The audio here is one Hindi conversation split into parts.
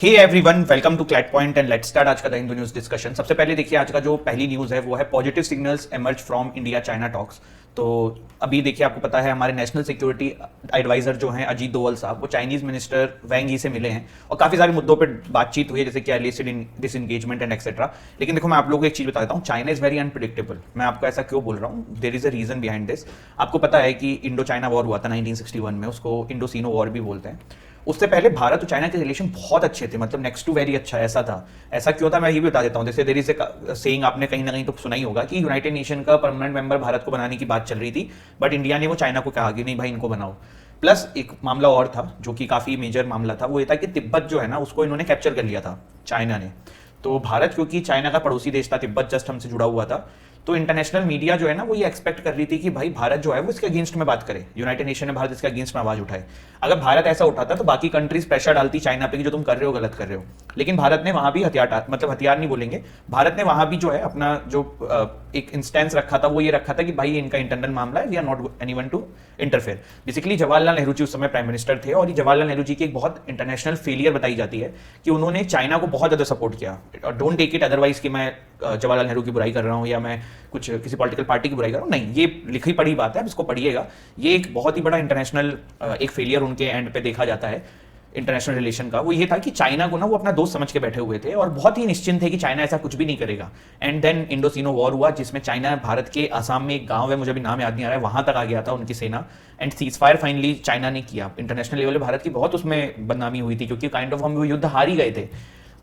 Hey everyone, welcome to CLAT point and let's start आज का द हिंदू न्यूज डिस्कशन। सबसे पहले देखिए आज का जो पहली न्यूज है वो है positive signals emerge from India China talks. तो अभी देखिए आपको पता है हमारे नेशनल सिक्योरिटी एडवाइजर जो हैं अजीत डोवल साहब, वो चाइनीज मिनिस्टर वैंग यी से मिले हैं और काफी सारे मुद्दों पर बातचीत हुई है, जैसे कि इलिसिट डिसएंगेजमेंट एंड एक्सेट्रा। लेकिन देखो मैं आप लोगों को एक चीज बता देता हूँ, चाइना इज वेरी अनप्रिडिक्टेबल। मैं आपको ऐसा क्यों बोल रहा हूँ, there is a reason behind this. आपको पता है कि इंडो चाइना वॉर हुआ था 1961 में, उसको इंडो सीनो वॉर भी बोलते हैं। उससे पहले भारत और चाइना के रिलेशन बहुत अच्छे थे, मतलब नेक्स्ट टू वेरी अच्छा ऐसा था। ऐसा क्यों था मैं ये भी बता देता हूँ। जैसे देयर इज ए सेइंग, आपने कहीं ना कहीं तो सुना ही होगा कि यूनाइटेड नेशन का परमानेंट मेंबर भारत को बनाने की बात चल रही थी, बट इंडिया ने वो चाइना को कहा कि नहीं भाई इनको बनाओ। प्लस एक मामला और था जो कि काफी मेजर मामला था, वो ये था कि तिब्बत जो है ना उसको इन्होंने कैप्चर कर लिया था चाइना ने। तो भारत क्योंकि चाइना का पड़ोसी देश था, तिब्बत जस्ट हमसे जुड़ा हुआ था, तो इंटरनेशनल मीडिया जो है ना वो ये एक्सपेक्ट कर रही थी कि भाई भारत जो है वो इसके अगेंस्ट में बात करे, यूनाइटेड नेशन में भारत इसके अगेंस्ट में आवाज उठाए। अगर भारत ऐसा उठाता तो बाकी कंट्रीज प्रेशर डालती चाइना पे कि जो तुम कर रहे हो गलत कर रहे हो। लेकिन भारत ने वहां भी हथियार, मतलब हथियार नहीं बोलेंगे, भारत ने वहां भी जो है अपना जो एक इंस्टेंस रखा था वो ये रखा था कि भाई इनका इंटरनल मामला है, we are not anyone to interfere. Basically Jawaharlal Nehru ji उस समय प्राइम मिनिस्टर थे और ये जवाहरलाल नेहरू जी की एक बहुत इंटरनेशनल फेलियर बताई जाती है कि उन्होंने चाइना को बहुत ज्यादा सपोर्ट किया। डोंट टेक इट अदरवाइज कि मैं जवाहरलाल नेहरू की बुराई कर रहा हूँ या मैं कुछ किसी पॉलिटिकल पार्टी की बुराई कर रहा हूँ, नहीं, ये लिखी पढ़ी बात है, आप इसको पढ़िएगा। ये एक बहुत ही बड़ा इंटरनेशनल एक फेलियर उनके एंड पे देखा जाता है इंटरनेशनल रिलेशन का। वो ये था कि चाइना को ना वो अपना दोस्त समझ के बैठे हुए थे और बहुत ही निश्चिंत थे कि चाइना ऐसा कुछ भी नहीं करेगा। And then Indo Sino war हुआ, जिसमें चाइना भारत के असम में एक गांव है, मुझे अभी नाम याद नहीं आ रहा है, वहां तक आ गया था उनकी सेना। And cease fire finally China ने किया। इंटरनेशनल लेवल पर भारत की बहुत उसमें बदनामी हुई थी क्योंकि काइंड ऑफ हम वो युद्ध हार ही गए थे।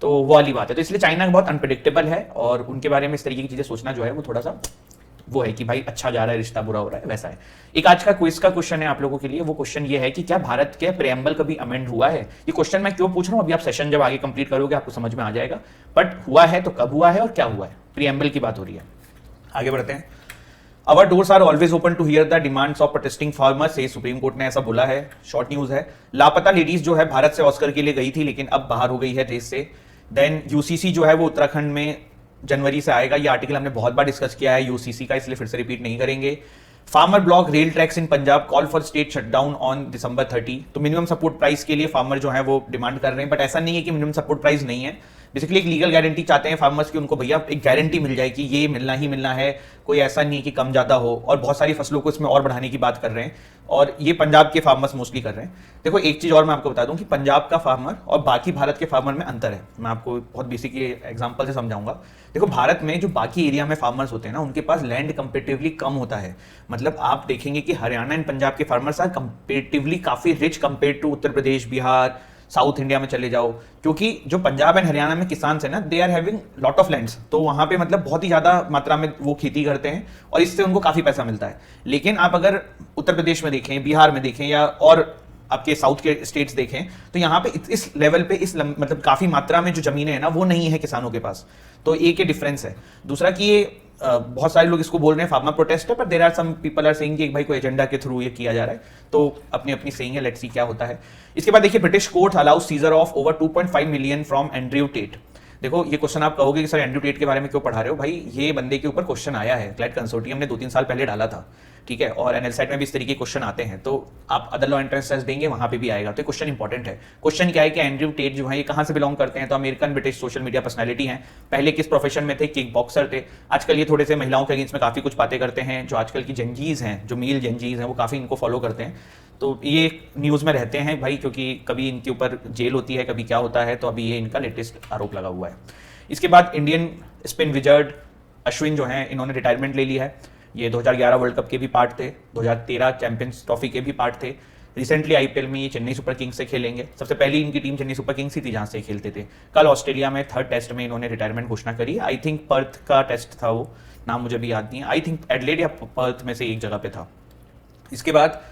तो वो वाली बात है। तो इसलिए चाइना बहुत अनप्रिडिक्टेबल है और उनके बारे में इस तरीके की चीजें सोचना जो है वो थोड़ा सा वो है कि भाई अच्छा जा रहा है रिश्ता, बुरा हो रहा है, वैसा है। एक आज का क्विज का क्वेश्चन है आप लोगों के लिए। वो क्वेश्चन ये है कि क्या भारत के प्रेम्बल कभी अमेंड हुआ है। ये क्वेश्चन मैं क्यों पूछ रहा हूं, अभी आप सेशन जब आगे कंप्लीट करोगे आपको समझ में आ जाएगा। बट हुआ है तो कब हुआ है और क्या हुआ है, प्रेम्बल की बात हो रही है। आगे बढ़ते हैं। Our doors are always open to hear the demands of protesting farmers, से सुप्रीम कोर्ट ने ऐसा बोला है। शॉर्ट न्यूज है। लापता लेडीज जो है भारत से ऑस्कर के लिए गई थी लेकिन अब बाहर हो गई है देश से। देन यूसीसी जो है वो उत्तराखंड में जनवरी से आएगा। ये आर्टिकल हमने बहुत बार डिस्कस किया है यूसीसी का, इसलिए फिर से रिपीट नहीं करेंगे। Farmer block rail tracks in Punjab call for state shutdown on December 30। तो मिनिमम सपोर्ट प्राइस के लिए फार्मर जो है वो डिमांड कर रहे हैं, बट ऐसा नहीं है कि मिनिमम सपोर्ट प्राइस नहीं है। बेसिकली एक लीगल गारंटी चाहते हैं फार्मर्स की, उनको भैया एक गारंटी मिल जाए कि ये मिलना ही मिलना है, कोई ऐसा नहीं कि कम ज्यादा हो। और बहुत सारी फसलों को इसमें और बढ़ाने की बात कर रहे हैं और ये पंजाब के फार्मर्स मोस्टली कर रहे हैं। देखो एक चीज और मैं आपको बता दूं कि पंजाब का फार्मर और बाकी भारत के फार्मर में अंतर है। मैं आपको बहुत बेसिक एग्जांपल से समझाऊंगा। देखो भारत में जो बाकी एरिया में फार्मर्स होते हैं ना उनके पास लैंड कंपेरेटिवली कम होता है। मतलब आप देखेंगे कि हरियाणा एंड पंजाब के फार्मर्स आर कंपेरेटिवली काफी rich compare to Uttar Pradesh, Bihar, south India में चले जाओ। क्योंकि जो पंजाब एंड हरियाणा में किसान है ना, they are having lot of lands, तो वहां पे मतलब बहुत ही ज्यादा मात्रा में वो खेती करते हैं और इससे उनको काफी पैसा मिलता है। लेकिन आप अगर उत्तर प्रदेश में देखें, बिहार में देखें या और आपके साउथ के स्टेट्स देखें तो यहाँ पे इस लेवल पे मतलब काफी मात्रा में जो जमीनें हैं ना वो नहीं है किसानों के पास। तो एक ये डिफरेंस है। दूसरा कि ये बहुत सारे लोग इसको बोल रहे हैं फार्मर प्रोटेस्ट है, पर there are some people are saying कि भाई कोई एजेंडा के थ्रू ये किया जा रहा है। तो अपनी अपनी सेइंग है, लेट्स सी क्या होता है। इसके बाद देखिए British court allow scissor of over 2.5 million from Andrew Tate. देखो ये क्वेश्चन आप कहोगे कि सर एंड्रयू टेट के बारे में क्यों पढ़ा रहे हो भाई, ये बंदे के ऊपर क्वेश्चन आया है, क्लैट कंसोर्टियम ने 2-3 साल पहले डाला था, ठीक है, और एनएलसेट में भी इस तरीके के क्वेश्चन आते हैं। तो आप अदर लॉ एंट्रेंस टेस्ट देंगे वहां पे भी आएगा। तो क्वेश्चन इंपॉर्टेंट है। क्वेश्चन क्या है कि एंड्रयू टेट जो है ये कहां से बिलोंग करते हैं, तो American British social media personality हैं। पहले किस प्रोफेशन में थे, किक बॉक्सर थे। आजकल ये थोड़े से महिलाओं के अगेंस्ट में काफी कुछ बातें करते हैं। जो आजकल की जेनजीज हैं, जो मेल जेनजीज हैं, वो काफी इनको फॉलो करते हैं। तो ये न्यूज में रहते हैं भाई, क्योंकि कभी इनके ऊपर जेल होती है, कभी क्या होता है। तो अभी ये इनका लेटेस्ट आरोप लगा हुआ है। इसके बाद इंडियन स्पिन विजर्ड अश्विन जो हैं इन्होंने रिटायरमेंट ले लिया है। ये 2011 वर्ल्ड कप के भी पार्ट थे, 2013 चैंपियंस ट्रॉफी के भी पार्ट थे। रिसेंटली आईपीएल में ये चेन्नई सुपर किंग्स से खेलेंगे। सबसे पहली इनकी टीम चेन्नई सुपर किंग्स ही थी जहां से खेलते थे। कल ऑस्ट्रेलिया में 3rd टेस्ट में इन्होंने रिटायरमेंट घोषणा करी। आई थिंक पर्थ का टेस्ट था, वो नाम मुझे भी याद नहीं है, आई थिंक एडलेड या पर्थ में से एक जगह पे था। इसके बाद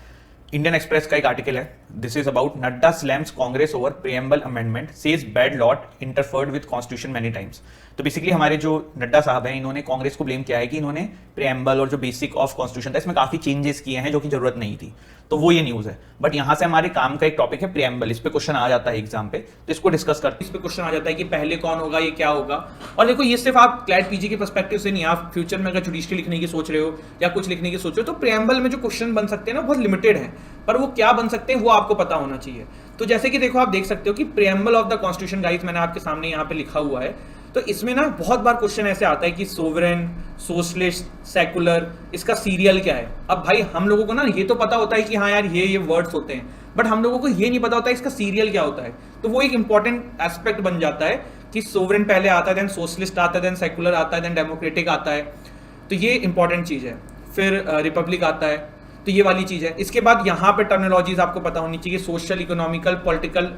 इंडियन एक्सप्रेस का एक आर्टिकल है, this is about Nadda slams Congress over preamble amendment, says bad lot interfered with constitution many times. तो बेसिकली हमारे जो नड्डा साहब हैं इन्होंने कांग्रेस को ब्लेम किया है कि इन्होंने प्रीएम्बल और जो बेसिक ऑफ कॉन्स्टिट्यूशन था इसमें काफी चेंजेस किए हैं जो कि जरूरत नहीं थी। तो वो ये न्यूज है। बट यहां से हमारे काम का एक टॉपिक है प्रीएम्बल, इस पे क्वेश्चन आ जाता है एग्जाम पे, तो इसको डिस्कस करते हैं। इस पे क्वेश्चन आ जाता है कि पहले कौन होगा, ये क्या होगा। और देखो ये सिर्फ आप क्लैट पीजी के पर्सपेक्टिव से नहीं, आप फ्यूचर में अगर जुडिशरी लिखने की सोच रहे हो या कुछ लिखने की सोच रहे हो तो प्रीएम्बल में जो क्वेश्चन बन सकते हैं ना बहुत लिमिटेड है। पर वो क्या बन सकते हैं वो आपको पता होना चाहिए। तो जैसे कि देखो, आप देख सकते हो कि preamble of the constitution guys मैंने आपके सामने यहाँ पे लिखा हुआ है। तो इसमें ना बहुत बार क्वेश्चन ऐसे आता है कि सोवरेन, सोशलिस्ट, सेकुलर, इसका सीरियल क्या है। अब भाई हम लोगों को ना ये तो पता होता है कि हाँ यार ये वर्ड्स होते हैं, बट हम लोगों को ये नहीं पता होता है इसका सीरियल क्या होता है। तो वो एक इंपॉर्टेंट एस्पेक्ट बन जाता है कि सोवरेन पहले आता है, देन सोशलिस्ट आता है, देन सेकुलर आता है, देन डेमोक्रेटिक आता है। तो ये इंपॉर्टेंट चीज़ है। फिर रिपब्लिक आता है, तो ये वाली चीज़ है। इसके बाद यहाँ पे टर्मिनोलॉजीज आपको पता होनी चाहिए। सोशल, इकोनॉमिकल, पॉलिटिकल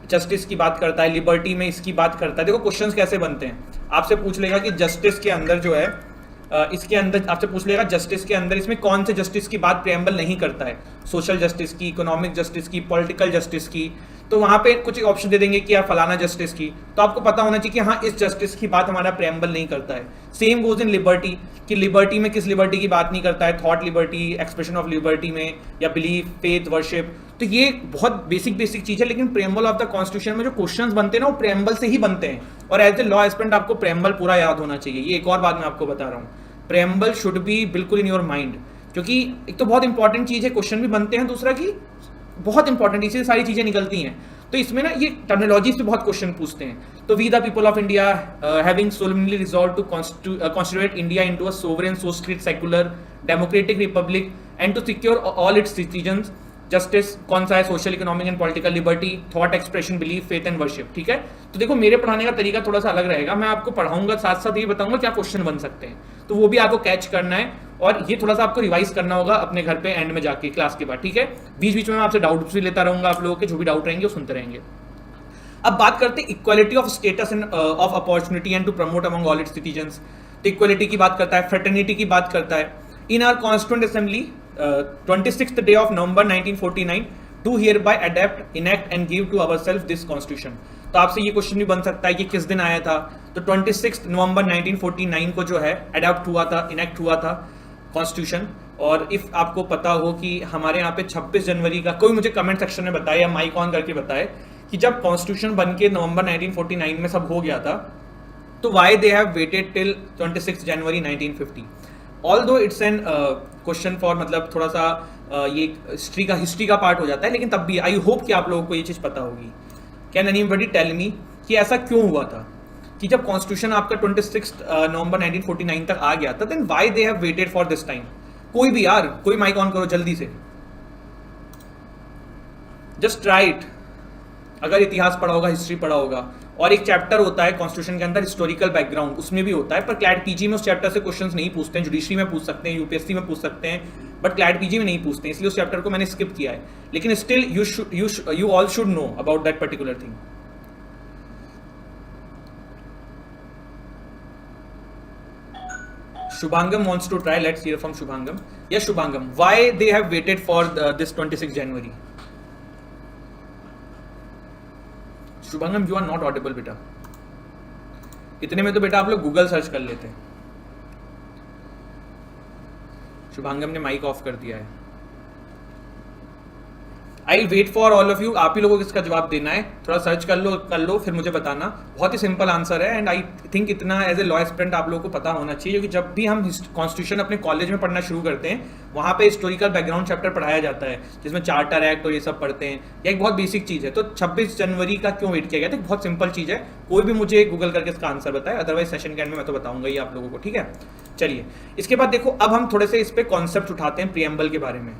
जस्टिस की बात करता है, लिबर्टी में इसकी बात करता है। देखो क्वेश्चंस कैसे बनते हैं, आपसे पूछ लेगा कि जस्टिस के अंदर जो है इसके अंदर आपसे पूछ लेगा जस्टिस के अंदर इसमें कौन से जस्टिस की बात प्रेम्बल नहीं करता है, सोशल जस्टिस की, इकोनॉमिक जस्टिस की, पॉलिटिकल जस्टिस की। तो वहां पे कुछ ऑप्शन दे देंगे कि यार फलाना जस्टिस की, तो आपको पता होना चाहिए कि हाँ इस जस्टिस की बात हमारा प्रेम्बल नहीं करता है। सेम गोज इन लिबर्टी, कि लिबर्टी में किस लिबर्टी की बात नहीं करता है, thought liberty, expression of liberty में, या बिलीफ, फेथ, वर्शिप। तो ये बहुत बेसिक चीज है, लेकिन प्रेम्बल ऑफ द कॉन्स्टिट्यूशन में जो क्वेश्चंस बनते हैं ना वो प्रेम्बल से ही बनते हैं। और एज ए लॉ एस्पिरेंट आपको प्रेम्बल पूरा याद होना चाहिए। ये एक और बात मैं आपको बता रहा हूँ, प्रेम्बल शुड बी बिल्कुल इन योर माइंड, क्योंकि एक तो बहुत इंपॉर्टेंट चीज है, क्वेश्चन भी बनते हैं, दूसरा की बहुत इंपॉर्टेंट इससे सारी चीजें निकलती हैं। तो इसमें ना ये टर्मिनोलॉजीज पे बहुत क्वेश्चन पूछते हैं। तो we the people of India having solemnly resolve to constitute India into a sovereign, socialist, secular, democratic republic and to secure all its citizens justice. कौन सा है? Social, economic and political liberty, thought expression, belief, faith and worship. ठीक है, तो देखो मेरे पढ़ाने का तरीका थोड़ा सा अलग रहेगा, मैं आपको पढ़ाऊंगा साथ साथ ये बताऊंगा क्या क्वेश्चन बन सकते हैं, तो वो भी आपको कैच करना है। और ये थोड़ा सा आपको रिवाइज करना होगा अपने घर पे एंड में जाके क्लास के बाद। ठीक है, बीच बीच में मैं आपसे डाउट्स भी लेता रहूंगा, आप लोगों के जो भी डाउट रहेंगे वो सुनते रहेंगे। अब बात करते हैं equality of status and of opportunity and to promote among all its citizens. तो इक्वालिटी की बात करता है, फ्रेटर्निटी की बात करता है। In our constituent assembly 26th day of November 1949 to hereby adapt, enact and give to ourselves this constitution। तो आपसे ये क्वेश्चन भी बन सकता है कि किस दिन आया था, तो 26 नवंबर 1949 को जो है अडॉप्ट हुआ था, इनेक्ट हुआ था कॉन्स्टिट्यूशन। और इफ आपको पता हो कि हमारे यहाँ पे 26 जनवरी का, कोई मुझे कमेंट सेक्शन में बताए या माइक ऑन करके बताए कि जब कॉन्स्टिट्यूशन बन के नवंबर 1949 में सब हो गया था, तो why they have weighted till 26 January 1950। Although it's an question for, मतलब थोड़ा सा ये हिस्ट्री का पार्ट हो जाता है, लेकिन तब भी आई होप कि आप लोगों को ये चीज़ पता होगी। कैन एनीबॉडी टेल मी कि ऐसा क्यों हुआ था कि जब कॉन्स्टिट्यूशन आपका 26 नवंबर 1949 तक आ गया था, then why they have waited for this time. कोई भी यार, कोई माइक ऑन करो जल्दी से, जस्ट ट्राई इट। अगर इतिहास पढ़ा होगा, हिस्ट्री पढ़ा होगा, और एक चैप्टर होता है कॉन्स्टिट्यूशन के अंदर हिस्टोरिकल बैकग्राउंड, उसमें भी होता है, पर क्लैट पीजी में उस चैप्टर से क्वेश्चंस नहीं पूछते हैं। जुडिशरी में पूछ सकते हैं, यूपीएससी में पूछ सकते हैं, बट क्लैट पीजी में नहीं पूछते हैं, इसलिए उस चैप्टर को मैंने स्किप किया है। लेकिन still you all should know about that particular thing. Shubhangam wants to try. Let's hear from Shubhangam. Yes, Shubhangam. Why they have waited for this 26 January? Shubhangam, you are not audible, बेटा। इतने में तो बेटा आप लोग गूगल सर्च कर लेते हैं। शुभांगम ने माइक ऑफ कर दिया है। I wait for all of you. आप ही लोगों को इसका जवाब देना है, थोड़ा सर्च कर लो फिर मुझे बताना। बहुत ही सिंपल आंसर है, एंड आई थिंक इतना एज ए लॉ एस्पिरेंट आप लोगों को पता होना चाहिए, क्योंकि जब भी हम कॉन्स्टिट्यूशन अपने कॉलेज में पढ़ना शुरू करते हैं, वहाँ पे हिस्टोरिकल बैकग्राउंड चैप्टर पढ़ाया जाता है, जिसमें चार्टर एक्ट और ये सब पढ़ते हैं। यह एक बहुत बेसिक चीज़ है। तो 26 जनवरी का क्यों वेट किया गया था? बहुत सिंपल चीज़ है, कोई भी मुझे गूगल करके इसका आंसर बताए, अदरवाइज सेशन के एंड में मैं तो बताऊंगा ही आप लोगों को। ठीक है, चलिए इसके बाद देखो, अब हम थोड़े से इस पे कॉन्सेप्ट उठाते हैं प्रीएम्बल के बारे में।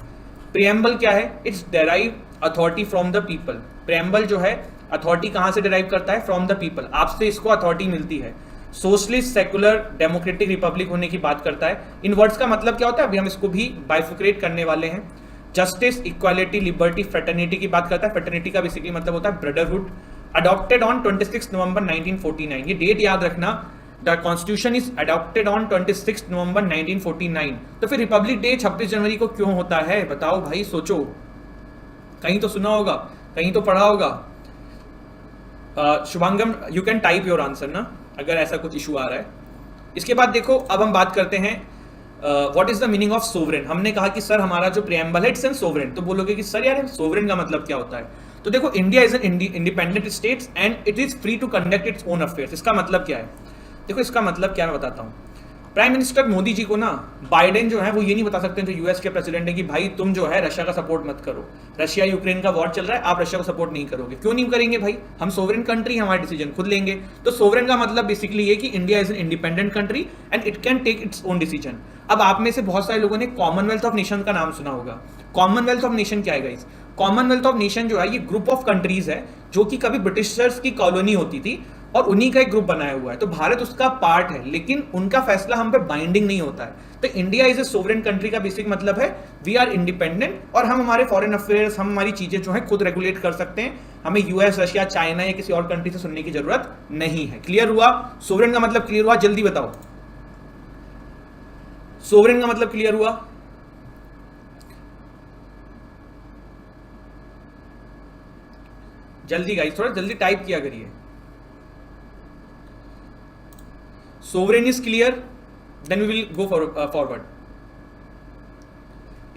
प्रीएम्बल क्या है? It's derive authority from the people. Preamble जो है अथॉरिटी कहां से डेराइव करता है? From the people. आपसे इसको अथॉरिटी मिलती है। सोशलिस्ट, सेकुलर, डेमोक्रेटिक, रिपब्लिक होने की बात करता है। इन वर्ड्स का मतलब क्या होता है? अभी हम इसको भी बाइफिक्रेट करने वाले हैं। जस्टिस, इक्वालिटी, लिबर्टी, फ्रेटर्निटी की बात करता है। फ्रेटर्निटी का बेसिकली मतलब होता है ब्रदरहुड। अडॉप्टेड ऑन 26 नवंबर 1949। ये डेट याद रखना, the constitution is adopted on 26 नवंबर 1949। तो फिर रिपब्लिक डे 26 जनवरी को क्यों होता है? बताओ भाई, सोचो। कहीं तो सुना होगा, कहीं तो पढ़ा होगा। Shubhangam, you can type your answer ना, अगर ऐसा कुछ इशू आ रहा है। इसके बाद देखो, अब हम बात करते हैं what is the meaning of sovereign. हमने कहा कि सर हमारा जो प्रीएम्बल है इट्स एन सोवरेन, तो बोलोगे कि सर यार सोवरेन का मतलब क्या होता है? तो देखो, India is an independent states and it is free to conduct its own affairs. इसका मतलब क्या है? देखो इसका मतलब क्या, मैं बताता हूँ। प्राइम मिनिस्टर मोदी जी को ना बाइडेन जो है वो ये नहीं बता सकते जो यूएस के प्रेसिडेंट है कि भाई तुम जो है रशिया का सपोर्ट मत करो, रशिया यूक्रेन का वॉर चल रहा है, आप रशिया को सपोर्ट नहीं करोगे। क्यों नहीं करेंगे भाई, हम सोवरेन कंट्री, हमारे डिसीजन खुद लेंगे। तो सोवरेन का मतलब बेसिकली ये कि India is an independent country and it can take its own decision. अब आप में से बहुत सारे लोगों ने कॉमनवेल्थ ऑफ नेशन का नाम सुना होगा। कॉमनवेल्थ ऑफ नेशन क्या है गाइस? कॉमनवेल्थ ऑफ नेशन जो है ये ग्रुप ऑफ कंट्रीज है जो कि कभी ब्रिटिशर्स की कॉलोनी होती थी और उन्हीं का एक ग्रुप बनाया हुआ है। तो भारत उसका पार्ट है, लेकिन उनका फैसला हम पे बाइंडिंग नहीं होता है। तो India is a sovereign country का बेसिक मतलब है वी आर इंडिपेंडेंट और हम हमारे फॉरेन अफेयर्स, हम हमारी चीजें जो है खुद रेगुलेट कर सकते हैं। हमें यूएस, रशिया, चाइना या किसी और कंट्री से सुनने की जरूरत नहीं है। क्लियर हुआ? सोवरेन का मतलब क्लियर हुआ? जल्दी बताओ, सोवरेन का मतलब क्लियर हुआ? जल्दी गाइस, थोड़ा जल्दी टाइप किया करिए। Sovereign is clear, then we will go forward.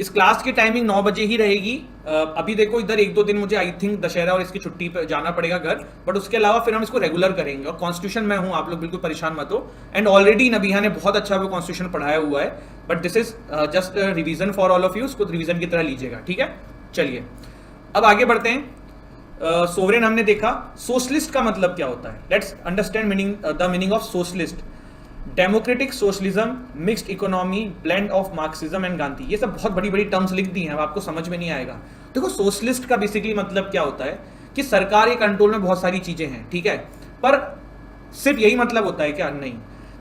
इस क्लास की टाइमिंग 9 बजे ही रहेगी। अभी देखो इधर 1-2 दिन मुझे आई थिंक दशहरा और इसकी छुट्टी पे जाना पड़ेगा घर, बट उसके अलावा फिर हम इसको रेगुलर करेंगे। और कॉन्स्टिट्यूशन मैं हूं, आप लोग बिल्कुल परेशान मत हो। एंड ऑलरेडी नबिहा ने बहुत अच्छा वो कॉन्स्टिट्यूशन पढ़ाया हुआ है, but this is just revision for all of you, उसको रिवीजन की तरह लीजिएगा, ठीक है? चलिए अब आगे बढ़ते हैं। सोवरेन हमने देखा। सोशलिस्ट का मतलब क्या होता है? Let's understand the meaning of socialist. Democratic socialism, mixed economy, blend of Marxism and Gandhi. ये सब बहुत बड़ी बड़ी टर्म्स लिख दी हैं, अब आपको समझ में नहीं आएगा। देखो सोशलिस्ट का बेसिकली मतलब क्या होता है कि सरकार के कंट्रोल में बहुत सारी चीजें हैं, ठीक है, पर सिर्फ यही मतलब होता है क्या? नहीं।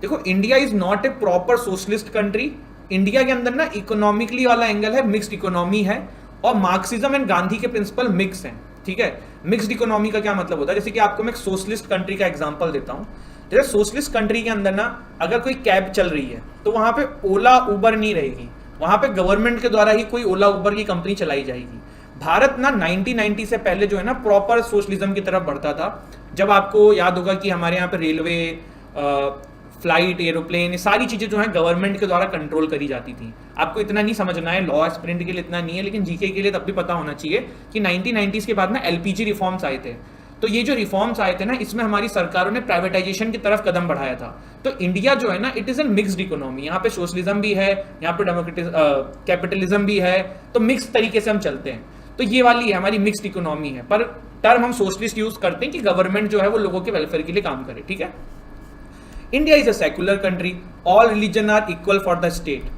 देखो India is not a proper socialist country. India के अंदर ना इकोनॉमिकली वाला एंगल है, मिक्स्ड इकोनॉमी है और मार्क्सिज्म एंड गांधी के प्रिंसिपल मिक्स हैं, ठीक है? मिक्स्ड इकोनॉमी का क्या मतलब होता है? जैसे कि आपको मैं एक सोशलिस्ट कंट्री का एग्जांपल देता हूं। जैसे सोशलिस्ट कंट्री के अंदर ना अगर कोई कैब चल रही है तो वहां पे ओला उबर नहीं रहेगी, वहां पे गवर्नमेंट के द्वारा ही कोई ओला उबर की कंपनी चलाई जाएगी। भारत ना 1990 से पहले जो है ना प्रॉपर सोशलिज्म की तरफ बढ़ता था। जब आपको याद होगा कि हमारे यहाँ पे रेलवे, फ्लाइट, एरोप्लेन, ये सारी चीजें जो है गवर्नमेंट के द्वारा कंट्रोल करी जाती थी। आपको इतना नहीं समझना है, लॉ एस्पिरेंट के लिए इतना नहीं है, लेकिन जीके के लिए तब भी पता होना चाहिए कि 1990s के बाद ना एलपीजी रिफॉर्म्स आए थे। तो ये जो रिफॉर्म्स आए थे ना, इसमें हमारी सरकारों ने प्राइवेटाइजेशन की तरफ कदम बढ़ाया था। तो इंडिया जो है ना, it is an mixed economy. यहाँ पे सोशलिज्म भी है, यहाँ पे कैपिटलिज्म भी है, तो मिक्स तरीके से हम चलते हैं। तो ये वाली है हमारी मिक्स्ड इकोनॉमी है, पर टर्म हम सोशलिस्ट यूज करते हैं कि गवर्नमेंट जो है वो लोगों के वेलफेयर के लिए काम करे, ठीक है? India is a secular country, all religion are equal for the state.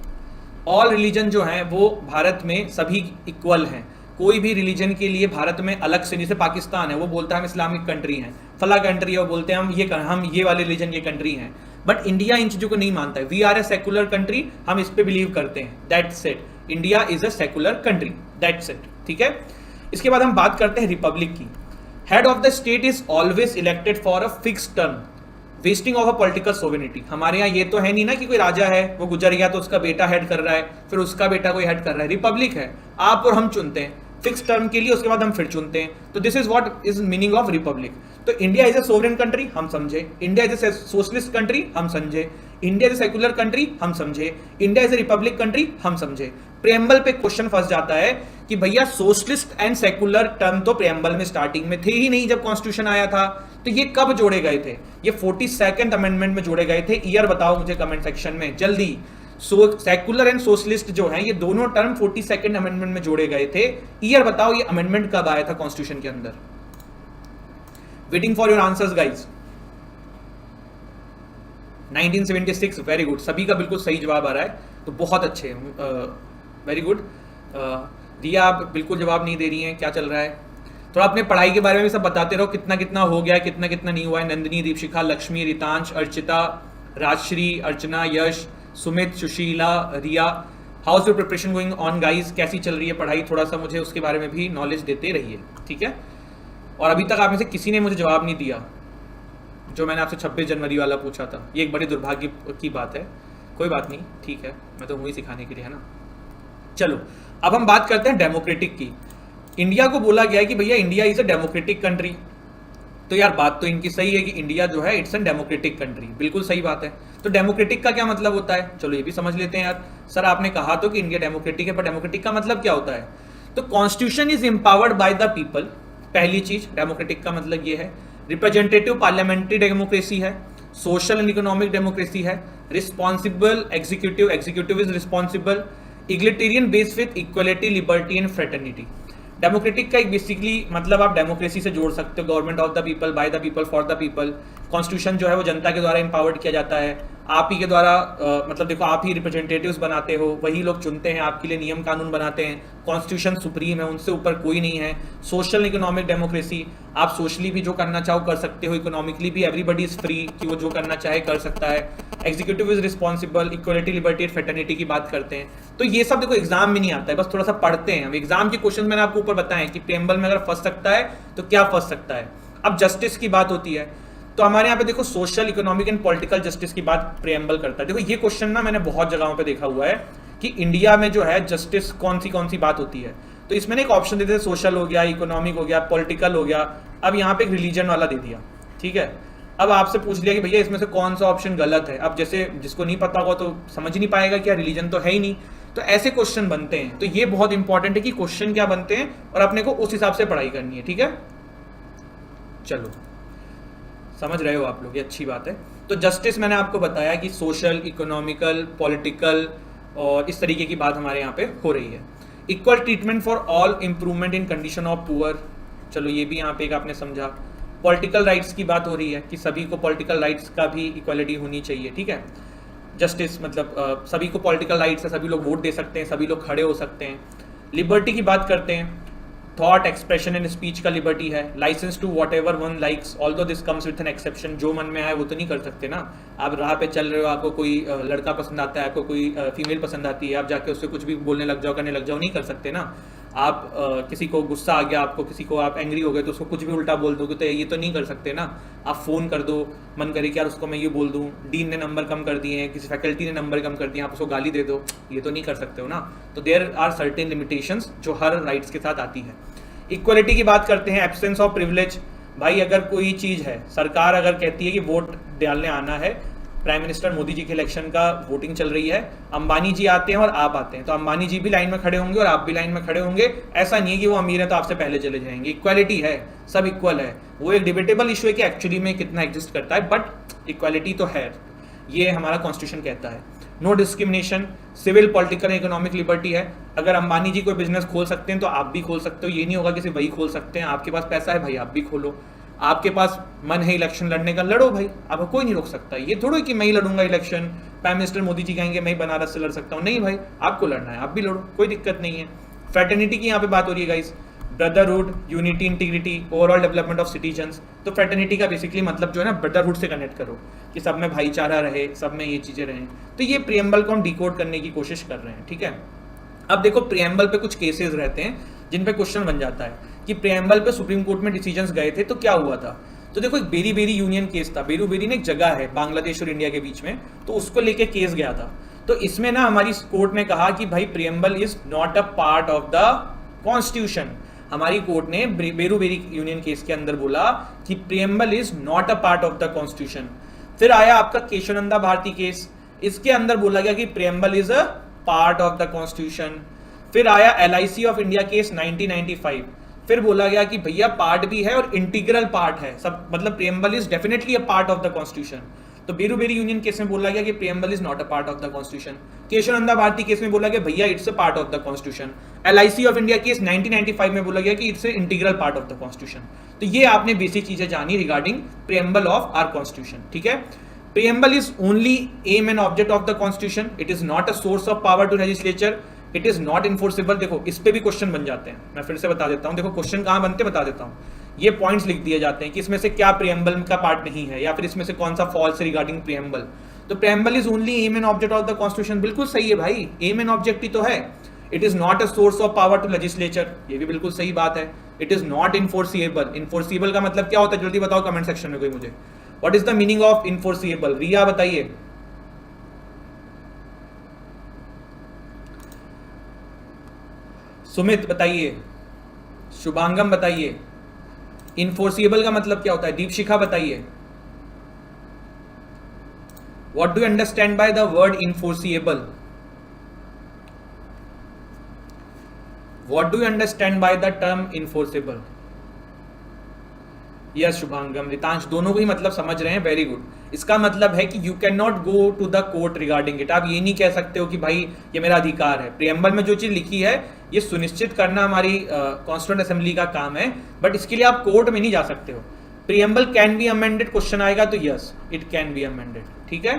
All religion जो है वो भारत में सभी इक्वल हैं। कोई भी रिलीजन के लिए भारत में अलग से, जैसे पाकिस्तान है वो बोलता है हम इस्लामिक कंट्री हैं, फला कंट्री है वो बोलते हैं हम ये वाले रिलीजन की कंट्री हैं, बट इंडिया इन चीजों को नहीं मानता है। We are a secular country, हम इस पे बिलीव करते हैं, that's it. India is a secular country, that's it, ठीक है? इसके बाद हम बात करते हैं रिपब्लिक की। Head of the state is always elected for a fix term, wasting of a political sovereignty. हमारे यहाँ ये तो है नहीं ना कि कोई राजा है वो गुजर गया तो उसका बेटा हेड कर रहा है, फिर उसका बेटा कोई हेड कर रहा है। रिपब्लिक है, आप और हम चुनते हैं फिक्स टर्म के लिए, उसके बाद हम फिर चुनते हैं। तो this is what is meaning of republic. तो India is a sovereign country, हम समझे। India is a socialist country, हम समझे। India is a secular country, हम समझे। India is a republic country, हम समझे। प्रेम्बल पे क्वेश्चन फंस जाता है कि भैया सोशलिस्ट एंड सेक्युलर टर्म तो प्रेम्बल में स्टार्टिंग में थे ही नहीं जब कॉन्स्टिट्यूशन आया था, तो ये कब जोड़े गए थे? ये 42nd अमेंडमेंट में जोड़े गए थे। ईयर बताओ मुझे कमेंट सेक्शन में जल्दी। सेक्युलर एंड सोशलिस्ट जो है ये दोनों टर्म 42nd अमेंडमेंट में जोड़े गए थे। ईयर बताओ ये अमेंडमेंट कब आया था कॉन्स्टिट्यूशन के अंदर? Waiting for your answers guys. 1976, very good, सभी का बिल्कुल सही जवाब आ रहा है, तो बहुत अच्छे, वेरी गुड। रिया आप बिल्कुल जवाब नहीं दे रही हैं, क्या चल रहा है? थोड़ा अपने पढ़ाई के बारे में भी सब बताते रहो, कितना कितना हो गया, कितना कितना नहीं हुआ है। Nandini, Deepshikha, Lakshmi, Ritansh, Archita, Rajshree, Archana, Yash, Sumit, Sushila, Riya, how is your preparation going on guys? कैसी चल रही है पढ़ाई? थोड़ा सा मुझे उसके बारे में भी नॉलेज देते रहिए, ठीक है? और अभी तक आप में से किसी ने मुझे जवाब नहीं दिया जो मैंने आपसे 26 जनवरी वाला पूछा था। ये एक बड़ी दुर्भाग्य की बात है, कोई बात नहीं, ठीक है, मैं तो वही सिखाने के लिए, है ना? चलो अब हम बात करते हैं डेमोक्रेटिक की। इंडिया को बोला गया है कि भैया India is a democratic country, तो यार बात तो इनकी सही है कि इंडिया जो है इट्स एन डेमोक्रेटिक कंट्री, बिल्कुल सही बात है। तो डेमोक्रेटिक का क्या मतलब होता है? चलो ये भी समझ लेते हैं यार। सर आपने कहा तो कि इंडिया डेमोक्रेटिक है, पर डेमोक्रेटिक का मतलब क्या होता है? तो constitution is empowered by the people, पहली चीज डेमोक्रेटिक का मतलब ये है। रिप्रेजेंटेटिव पार्लियामेंट्री डेमोक्रेसी है, सोशल एंड इकोनॉमिक डेमोक्रेसी है, responsible executive, executive is responsible, egalitarian based with equality, liberty and fraternity. Democratic का एक बेसिकली मतलब आप डेमोक्रेसी से जोड़ सकते हो, government of the people, bye the people, for the people. Constitution जो है वो जनता के द्वारा एम्पावर्ड किया जाता है, आप ही के द्वारा मतलब देखो आप ही रिप्रेजेंटेटिव्स बनाते हो, वही लोग चुनते हैं, आपके लिए नियम कानून बनाते हैं। कॉन्स्टिट्यूशन सुप्रीम है, उनसे ऊपर कोई नहीं है। सोशल इकोनॉमिक डेमोक्रेसी, आप सोशली भी जो करना चाहो कर सकते हो, इकोनॉमिकली भी एवरीबडी इज फ्री कि वो जो करना चाहे कर सकता है। Executive is responsible, equality, liberty, fraternity की बात करते हैं। तो ये सब देखो एग्जाम में नहीं आता है, बस थोड़ा सा पढ़ते हैं हम। एग्जाम के क्वेश्चन मैंने आपको ऊपर बताए कि प्रेम्बल में अगर फंस सकता है तो क्या फंस सकता है। अब जस्टिस की बात होती है तो हमारे यहाँ पे देखो social, economic and political justice की बात प्रेम्बल करता है। देखो ये क्वेश्चन ना मैंने बहुत जगहों पे देखा हुआ है कि इंडिया में जो है जस्टिस कौन सी बात होती है, तो इसमें एक ऑप्शन देते थे, सोशल हो गया, इकोनॉमिक हो गया, पॉलिटिकल हो गया। अब यहाँ पे एक रिलीजन वाला दे दिया, ठीक है। अब आपसे पूछ लिया कि भैया इसमें से कौन सा ऑप्शन गलत है। अब जैसे जिसको नहीं पता होगा तो समझ ही नहीं पाएगा कि रिलीजन तो है ही नहीं। तो ऐसे क्वेश्चन बनते हैं, तो ये बहुत इंपॉर्टेंट है कि क्वेश्चन क्या बनते हैं और अपने को उस हिसाब से पढ़ाई करनी है, ठीक है। चलो समझ रहे हो आप लोग, ये अच्छी बात है। तो जस्टिस मैंने आपको बताया कि सोशल, इकोनॉमिकल, पॉलिटिकल और इस तरीके की बात हमारे यहाँ पे हो रही है। Equal treatment for all, improvement in condition of poor, चलो ये भी यहाँ पे एक आपने समझा। पॉलिटिकल राइट्स की बात हो रही है कि सभी को पॉलिटिकल राइट्स का भी इक्वलिटी होनी चाहिए, ठीक है। जस्टिस मतलब सभी को पॉलिटिकल राइट्स है, सभी लोग वोट दे सकते हैं, सभी लोग खड़े हो सकते हैं। लिबर्टी की बात करते हैं, थॉट, एक्सप्रेशन एंड स्पीच का लिबर्टी है। License to whatever one likes, although this comes with an exception, जो मन में आए वो तो नहीं कर सकते ना। आप राह पे चल रहे हो, आपको कोई लड़का पसंद आता है, आपको कोई फीमेल पसंद आती है, आप जाके उससे कुछ भी बोलने लग जाओ, करने लग जाओ, नहीं कर सकते ना। आप किसी को गुस्सा आ गया, आपको किसी को आप एंग्री हो गए तो उसको कुछ भी उल्टा बोल दोगे तो ये तो नहीं कर सकते ना। आप फ़ोन कर दो, मन करे कि यार उसको मैं ये बोल दूं, डीन ने नंबर कम कर दिए हैं, किसी फैकल्टी ने नंबर कम कर दिए, आप उसको गाली दे दो, ये तो नहीं कर सकते हो ना। तो देयर आर सर्टेन लिमिटेशंस जो हर राइट्स के साथ आती है। इक्वलिटी की बात करते हैं, एब्सेंस ऑफ प्रिविलेज। भाई अगर कोई चीज़ है, सरकार अगर कहती है कि वोट डालने आना है, प्राइम मिनिस्टर मोदी जी के इलेक्शन का वोटिंग चल रही है, अंबानी जी आते हैं और आप आते हैं, तो अंबानी जी भी लाइन में खड़े होंगे और आप भी लाइन में खड़े होंगे। ऐसा नहीं है कि वो अमीर है तो आपसे पहले चले जाएंगे। इक्वालिटी है, सब इक्वल है। वो एक डिबेटेबल इशू है कि एक्चुअली में कितना एग्जिस्ट करता है, बट इक्वालिटी तो है, ये हमारा कॉन्स्टिट्यूशन कहता है। No discrimination, civil, political, economic liberty है। अगर अंबानी जी कोई बिजनेस खोल सकते हैं तो आप भी खोल सकते हो, ये नहीं होगा कि सिर्फ वही खोल सकते हैं। आपके पास पैसा है भाई, आप भी खोलो। आपके पास मन है इलेक्शन लड़ने का, लड़ो भाई, आपको कोई नहीं रोक सकता। ये थोड़ा कि मैं ही लड़ूंगा election, prime minister Modi ji कहेंगे मैं ही बनारस से लड़ सकता हूँ, नहीं भाई, आपको लड़ना है, आप भी लड़ो, कोई दिक्कत नहीं है। फ्रेटर्निटी की यहाँ पे बात हो रही है guys, brotherhood, unity, integrity, overall development of citizens. तो फ्रेटर्निटी का बेसिकली मतलब जो है ना, ब्रदरहुड से कनेक्ट करो कि सब में भाईचारा रहे, सब में ये चीज़ें रहें। तो ये प्रियम्बल को हम डिकोड करने की कोशिश कर रहे हैं, ठीक है। अब देखो प्रियम्बल पे कुछ केसेस रहते हैं जिन पे क्वेश्चन बन जाता है कि प्रियम्बल पे सुप्रीम कोर्ट में डिसीजंस गए थे तो क्या हुआ था। तो देखो एक बेरी बेरी यूनियन केस था, बेरू बेरी ने एक जगह है बांग्लादेश और इंडिया के बीच में, तो उसको लेके केस गया था। तो इसमें ना हमारी कोर्ट ने कहा कि भाई preamble is not a part of the constitution. हमारी कोर्ट ने बेरू बेरी यूनियन केस के अंदर बोला कि preamble is not a part of the constitution. फिर आया आपका केशवानंदा भारती केस, इसके अंदर बोला गया कि preamble is a part of the constitution. फिर आया LIC ऑफ इंडिया केस 1995, फिर बोला गया कि भैया पार्ट भी है और इंटीग्रल पार्ट है, सब मतलब preamble is definitely a part of the constitution. तो बेरू बेरी यूनियन केस में बोला गया कि preamble is not a part of the constitution. Kesavananda Bharati case में बोला गया भैया it's a part of the constitution. LIC of India case 1995 में बोला गया कि it's a integral part of the constitution. तो ये आपने बेसिक चीजें जानी regarding preamble of our constitution, ठीक है। Preamble is only aim and object of the constitution, it is not a source of power to legislature, it is not enforceable. देखो इस पे भी क्वेश्चन बन जाते हैं, मैं फिर से बता देता हूं। देखो क्वेश्चन कहां बनते बता देता हूं, ये पॉइंट्स लिख दिए जाते हैं कि इसमें से क्या प्रियम्बल का पार्ट नहीं है या फिर इसमें से कौन सा फॉल्स है रिगार्डिंग प्रियम्बल। तो preamble is only aim and object of the constitution, बिल्कुल सही है भाई, एम एंड ऑब्जेक्ट ही तो है। It is not a source of power to legislature, ये भी बिल्कुल सही बात है। It is not enforceable, enforceable का मतलब क्या होता है जल्दी बताओ कमेंट सेक्शन में कोई मुझे। What is the meaning of enforceable, Riya बताइए। सुमित बताइए, शुभांगम बताइए, इन्फोर्सिएबल का मतलब क्या होता है। दीपशिखा बताइए, what do you understand by the word enforceable, what do you understand by the term enforceable. Yes Shubhangam, Ritansh, दोनों को ही मतलब समझ रहे हैं, वेरी गुड। इसका मतलब है कि you can not go to the court regarding it. आप ये नहीं कह सकते हो कि भाई ये मेरा अधिकार है। प्रियम्बल में जो चीज लिखी है ये सुनिश्चित करना हमारी कॉन्स्टिट्यूएंट असेंबली का काम है, बट इसके लिए आप कोर्ट में नहीं जा सकते हो। Preamble can be amended question आएगा तो yes it can be amended, ठीक है,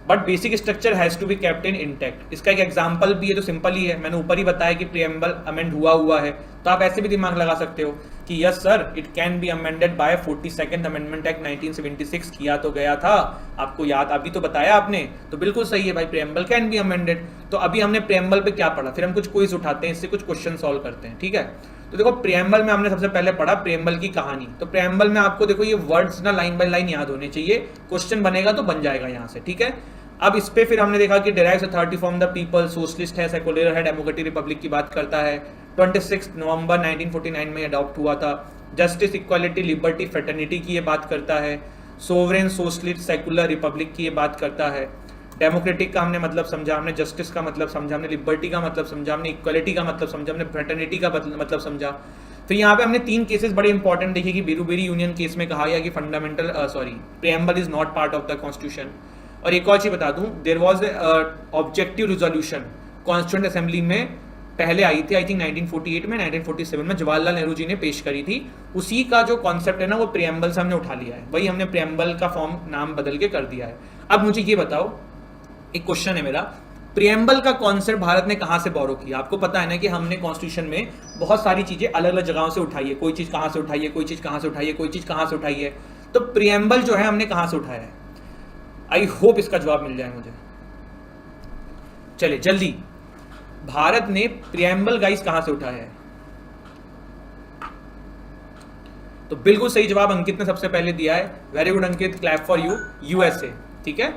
but basic structure has to be kept in intact. इसका एक एग्जांपल भी है जो सिंपल ही है, मैंने ऊपर ही बताया कि प्रियम्बल अमेंड हुआ है, तो आप ऐसे भी दिमाग लगा सकते हो कि yes sir it can be amended by 42nd amendment act 1976, किया तो गया था, आपको याद, अभी तो बताया आपने, तो बिल्कुल सही है भाई, प्रियम्बल कैन बी अमेंडेड। तो अभी हमने प्रियम्बल पे क्या पढ़ा, फिर हम कुछ क्विज उठाते हैं, इससे कुछ क्वेश्चन सॉल्व करते हैं, ठीक है। तो देखो प्रियम्बल में हमने सबसे पहले पढ़ा प्रियम्बल की कहानी। तो प्रियम्बल में आपको देखो ये वर्ड्स ना लाइन बाय लाइन याद होने चाहिए, क्वेश्चन बनेगा तो बन जाएगा यहाँ से, ठीक है। अब इस पे फिर हमने देखा कि derives authority from the people, socialist है, सेकुलर है, डेमोक्रेटिक रिपब्लिक की बात करता है, 26 नवंबर 1949 में अडॉप्ट हुआ था, जस्टिस, इक्वालिटी, लिबर्टी, फ्रेटर्निटी की ये बात करता है, सोवरेन, सोशलिस्ट, सेकुलर, रिपब्लिक की ये बात करता है, डेमोक्रेटिक का हमने मतलब समझा, हमने जस्टिस का मतलब समझा, हमने लिबर्टी का मतलब समझा, हमने इक्वालिटी का मतलब समझा, हमने फ्रेटर्निटी का मतलब समझा। फिर यहाँ पे हमने 3 केसेस बड़े इंपॉर्टेंट देखे कि बीरूबेरी यूनियन केस में कहा गया कि fundamental preamble is not part of the constitution. और एक और चीज बता दूं, there was objective resolution constituent assembly में पहले आई थी, आई थिंक 1948 में, 1947 में जवाहरलाल नेहरू जी ने पेश करी थी। उसी का जो कॉन्सेप्ट है ना वो प्रियम्बल से हमने उठा लिया है, वही हमने प्रियम्बल का फॉर्म नाम बदल के कर दिया है। अब मुझे ये बताओ, एक क्वेश्चन है मेरा, प्रियम्बल का कॉन्सेप्ट भारत ने कहां से बोरो किया? आपको पता है ना कि हमने कॉन्स्टिट्यूशन में बहुत सारी चीजें अलग अलग जगहों से उठाई है, कोई चीज कहां से उठाई है, कोई चीज कहां से उठाई है, कोई चीज कहां से उठाई है। तो प्रियम्बल जो है हमने कहां से उठाया है? आई होप इसका जवाब मिल जाए मुझे। चलिए जल्दी, भारत ने प्रियम्बल गाइस कहां से उठाया है? तो बिल्कुल सही जवाब अंकित ने सबसे पहले दिया है, very good Ankit, clap for you, USA, ठीक है।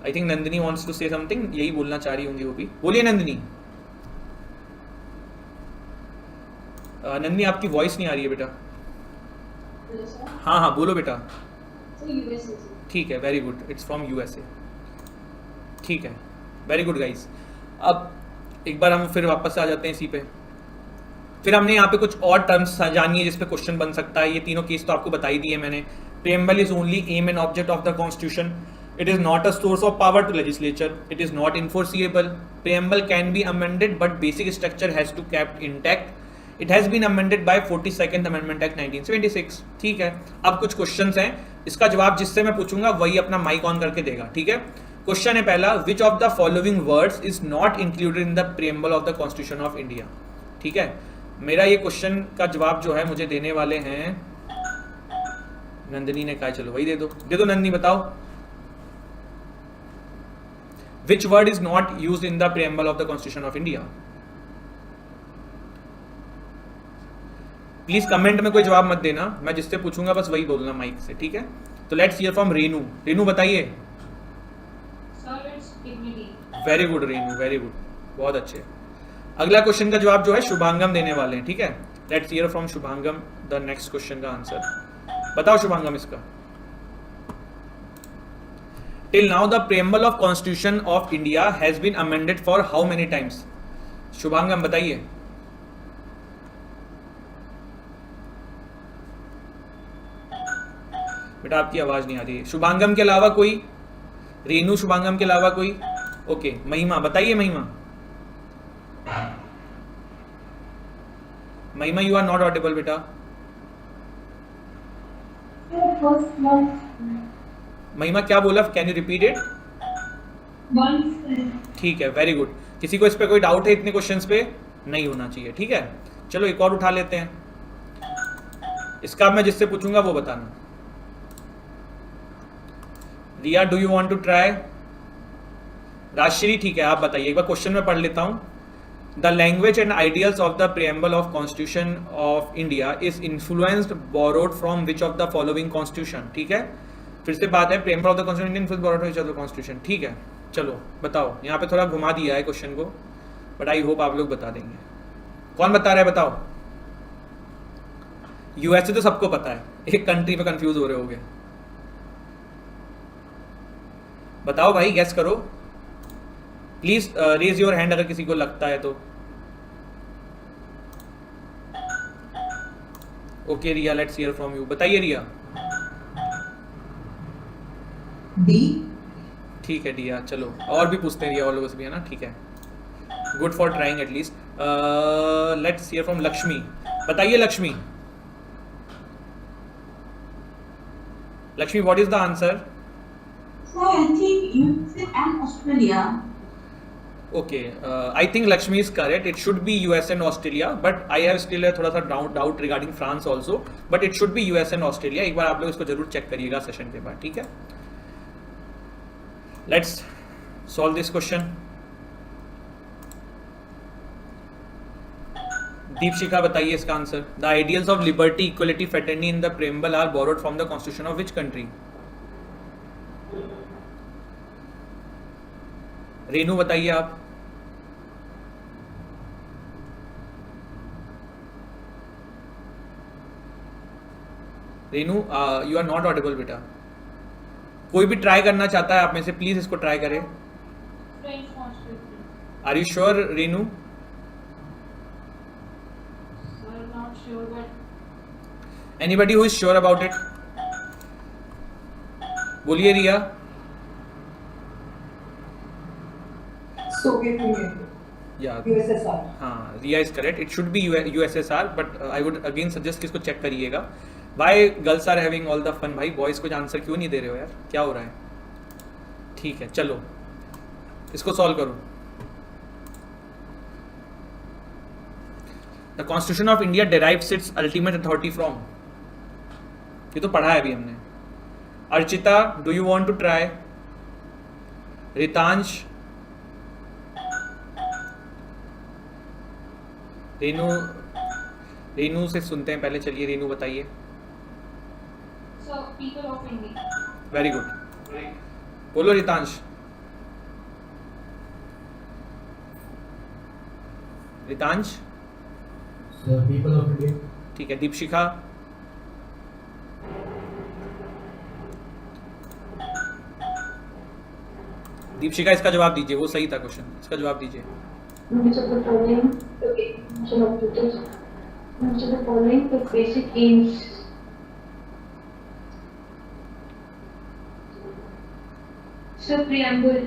I think Nandini wants to say something, यही बोलना चाह रही होंगी वो भी, बोलिए नंदिनी। नंदिनी आपकी वॉइस नहीं आ रही है बेटा। हाँ हाँ बोलो बेटा। ठीक है, very good, it's from USA, ठीक है, वेरी गुड गाइस। अब एक बार हम फिर वापस आ जाते हैं इसी पे। फिर हमने यहाँ पे कुछ और टर्म्स जानी है जिस पे क्वेश्चन बन सकता है। ये तीनों केस तो आपको बता ही दिए मैंने। Preamble is only aim and object of the constitution, it is not a source of power to legislature, it is not enforceable, preamble can be amended but basic structure has to kept intact, it has been amended by 42nd amendment act 1976, ठीक है। अब कुछ क्वेश्चंस हैं, इसका जवाब जिससे मैं पूछूंगा वही अपना माइक ऑन करके देगा, ठीक है। क्वेश्चन है पहला, which of the following words is not included in the preamble of the constitution of India, ठीक है। मेरा ये क्वेश्चन का जवाब जो है मुझे देने वाले हैं नंदिनी ने कहा, चलो वही दे दो नंदिनी, बताओ which word is not used in the preamble of the constitution of India. Please comment में कोई जवाब मत देना, मैं जिससे पूछूंगा बस वही बोलना माइक से, ठीक है। तो let's hear from Renu. Renu बताइए। Very good Renu, very good, बहुत अच्छे। अगला क्वेश्चन का जवाब जो है शुभांगम देने वाले हैं, ठीक है। Let's hear from Shubhangam the next question का आंसर। बताओ शुभांगम इसका। Till now the preamble of constitution of India has been amended for how many times? Shubhangam बताइए। बेटा आपकी आवाज नहीं आ रही है। शुभांगम के अलावा कोई? रेनू, शुभांगम के अलावा कोई? ओके, महिमा बताइए। महिमा यू आर नॉट ऑडिबल बेटा। महिमा क्या बोला, कैन यू रिपीट इट? ठीक है, वेरी गुड। किसी को इस पे कोई डाउट है इतने क्वेश्चंस पे? नहीं होना चाहिए, ठीक है। चलो एक और उठा लेते हैं, इसका मैं जिससे पूछूंगा वो बताना। Riya, do you want to try? Rajshree, ठीक है, आप बताइए। एक बार क्वेश्चन में पढ़ लेता हूं। The language and ideals of the preamble of constitution of India is influenced borrowed from which of the following constitution, ठीक है। फिर से बात है, preamble of the constitution influenced borrowed which of the constitution, ठीक है। चलो बताओ, यहाँ पे थोड़ा घुमा दिया है क्वेश्चन को, बट आई होप आप लोग बता देंगे। कौन बता रहा है बताओ? यूएसए तो सबको पता है, एक कंट्री पे कंफ्यूज हो रहे होगे। बताओ भाई, गेस करो प्लीज, रेज योर हैंड अगर किसी को लगता है तो। Okay Riya, let's hear from you. बताइए रिया। डी। ठीक है रिया, चलो और भी पूछते हैं रिया, और लोगों से भी है ना, ठीक है। Good for trying at least. Let's hear from Lakshmi. बताइए Lakshmi. Lakshmi, what is the answer? Sir, I think USA and Australia. Okay, I think Lakshmi is correct, it should be US and Australia, but I have still थोड़ा सा doubt regarding France also, but it should be US and Australia. एक बार आप लोग इसको जरूर चेक करिएगा सेशन के बाद, ठीक है। Let's solve this question. Deepshikha बताइए इसका answer. The ideals of liberty, equality, fraternity in the preamble are borrowed from the constitution of which country? Renu बताइए आप। Renu, you are not audible बेटा। कोई भी ट्राई करना चाहता है आप में से, प्लीज इसको ट्राई करें। Are you sure Renu? Anybody who is sure about it? बोलिए रिया। Soviet Union. या USSR. हाँ, Riya is correct, it should be USSR, but I would again suggest कि इसको चेक करिएगा। Why girls are having all the fun? भाई बॉयज को आंसर क्यों नहीं दे रहे हो यार, क्या हो रहा है? ठीक है चलो इसको सॉल्व करो। The constitution of India derives its ultimate authority from. ये तो पढ़ा है अभी हमने। Archita, do you want to try? Ritansh, Renu, Renu से सुनते हैं पहले, चलिए रेनू बताइए। People of India. Very good, बोलो Ritansh. Ritansh, people of India. ठीक है। दीपशिखा, दीपशिखा इसका जवाब दीजिए, वो सही था क्वेश्चन, इसका जवाब दीजिए। Which of the following, okay, shall I put this? Which of the following the basic aims? So preamble.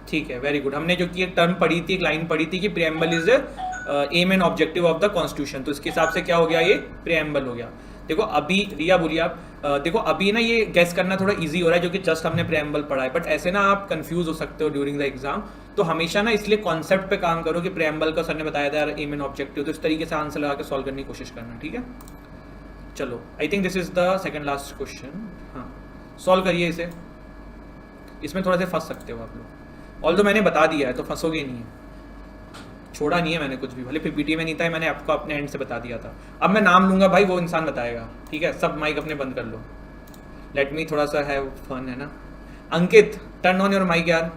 ठीक है, वेरी गुड। हमने जो कि एक टर्म पढ़ी थी, एक लाइन पढ़ी थी कि preamble is aim and objective of the constitution, तो इसके हिसाब से क्या हो गया, ये प्रियम्बल हो गया। देखो अभी रिया बोलिए आप। देखो अभी ना ये गेस करना थोड़ा इजी हो रहा है, जो कि जस्ट हमने प्रियम्बल पढ़ा है, बट ऐसे ना आप कंफ्यूज हो सकते हो ड्यूरिंग द एग्जाम। तो हमेशा ना इसलिए कॉन्सेप्ट पे काम करो कि प्रियम्बल का सर ने बताया था एम एंड ऑब्जेक्टिव, तो इस तरीके से आंसर लगा के सॉल्व करने की कोशिश करना, ठीक है। चलो I think this is the second last question. हाँ, सॉल्व करिए इसे। इसमें थोड़ा से फंस सकते हो आप लोग, ऑल्दो मैंने बता दिया है तो फंसोगे नहीं है, छोड़ा नहीं है मैंने कुछ भी, भले पीपीटी में नहीं था, मैंने आपको अपने एंड से बता दिया था। अब मैं नाम लूंगा भाई, वो इंसान बताएगा, ठीक है। सब माइक अपने बंद कर लो, लेट मी थोड़ा सा हैव फन, है ना। अंकित, टर्न ऑन योर माइक यार।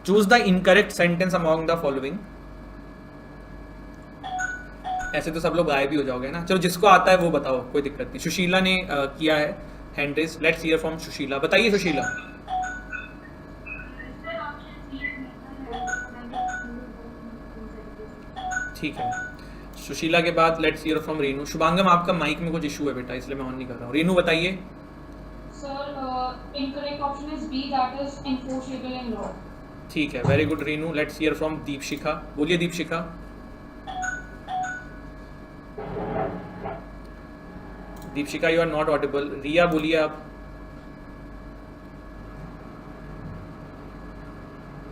Choose the incorrect sentence among the following. ऐसे तो सब लोग गायब भी हो जाओगे ना। चलो जिसको आता है वो बताओ, कोई दिक्कत नहीं। सुशीला ने किया है hand raise, let's hear from Sushila. बताइए सुशीला। ठीक है, सुशीला के बाद लेट्स हियर फ्रॉम रेनू। शुभांगम, आपका माइक में कुछ इशू है बेटा, इसलिए मैं ऑन नहीं कर रहा हूँ। रेनू बताइए। Sir incorrect option is B, that is enforceable in law. ठीक है, very good Renu. Let's hear from Deepshikha. बोलिए Deepshikha. Deepshikha you are not audible. Riya बोलिए आप।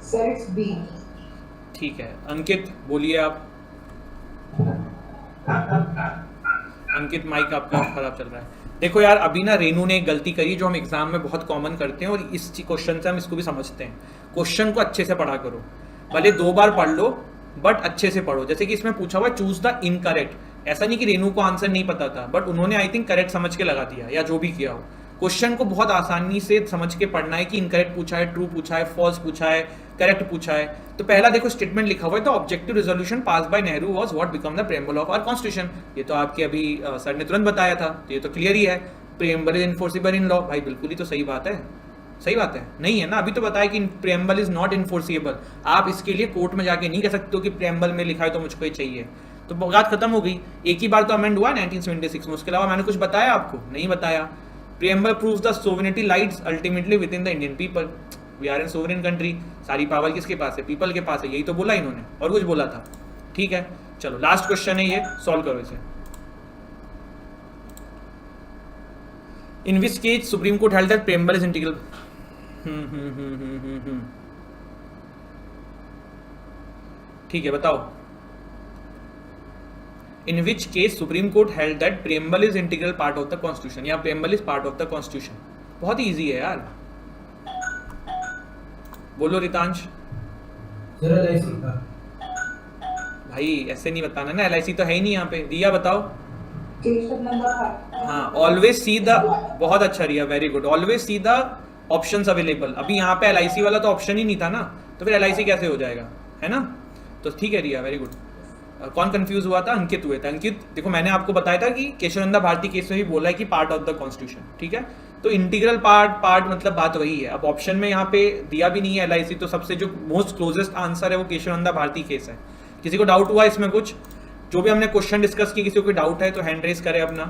Sir, it's B. ठीक है, अंकित बोलिए आप। अंकित माइक आपका खराब चल रहा है। देखो यार अभी ना रेनू ने एक गलती करी जो हम एग्जाम में बहुत कॉमन करते हैं, और इस क्वेश्चन से हम इसको भी समझते हैं। क्वेश्चन को अच्छे से पढ़ा करो, भले 2 बार पढ़ लो बट अच्छे से पढ़ो। जैसे कि इसमें पूछा हुआ चूज द इनकरेक्ट, ऐसा नहीं कि रेनू को आंसर नहीं पता था, बट उन्होंने आई थिंक करेक्ट समझ के लगा दिया, या जो भी किया हो। क्वेश्चन को बहुत आसानी से समझ के पढ़ना है कि इनकरेक्ट पूछा है, ट्रू पूछा है, फॉल्स पूछा है, करेक्ट पूछा है। तो पहला देखो स्टेटमेंट लिखा हुआ है, तो objective resolution pass by Nehru was what become the preamble of our constitution. ये तो आपके अभी सर ने तुरंत बताया था, तो ये तो क्लियर ही है। प्रेम्बल इज इनफोर्सिबल इन लॉ, भाई बिल्कुल ही तो सही बात है। सही बात है, नहीं है ना? अभी तो बताया कि प्रेम्बल इज नॉट इनफोर्सिबल। आप इसके लिए कोर्ट में जाके नहीं कह सकते हो कि प्रेम्बल में लिखा है तो मुझको ये चाहिए। तो बात खत्म हो गई। एक ही बार तो अमेंड हुआ 1976 में, उसके अलावा मैंने कुछ बताया आपको? नहीं बताया। Preamble proves the sovereignty lies ultimately within the Indian people, we are an sovereign country, सारी पावर किसके पास है? पीपल के पास है, यही तो बोला इन्होंने, और कुछ बोला था? ठीक है, चलो लास्ट क्वेश्चन है ये, सॉल्व करो इसे। In which case Supreme Court held that preamble is integral. ठीक है, बताओ। In which case Supreme Court held that preamble is integral part of the constitution, या preamble is part of the constitution. बहुत इजी है यार, बोलो रितांश। सर LIC का भाई ऐसे नहीं बताना ना, LIC तो है ही नहीं यहाँ पे। रिया बताओ। Question number 5. हाँ, ऑलवेज सी द, बहुत अच्छा Riya, very good. Always see the options available. अभी यहाँ पे LIC वाला तो ऑप्शन ही नहीं था ना, तो फिर LIC कैसे हो जाएगा, है ना? तो ठीक है रिया, वेरी गुड। कौन कंफ्यूज हुआ था? अंकित हुए थे। अंकित देखो, मैंने आपको बताया था कि केशवानंद भारती केस में भी बोला है कि पार्ट ऑफ द कॉन्स्टिट्यूशन, ठीक है? तो इंटीग्रल पार्ट मतलब बात वही है। अब ऑप्शन में यहाँ पे दिया भी नहीं है LIC, तो सबसे जो मोस्ट क्लोजेस्ट आंसर है वो केशवानंद भारती केस है। किसी को डाउट हुआ इसमें कुछ? जो भी हमने क्वेश्चन डिस्कस किया, किसी को कोई डाउट है तो हैंड रेज करे अपना।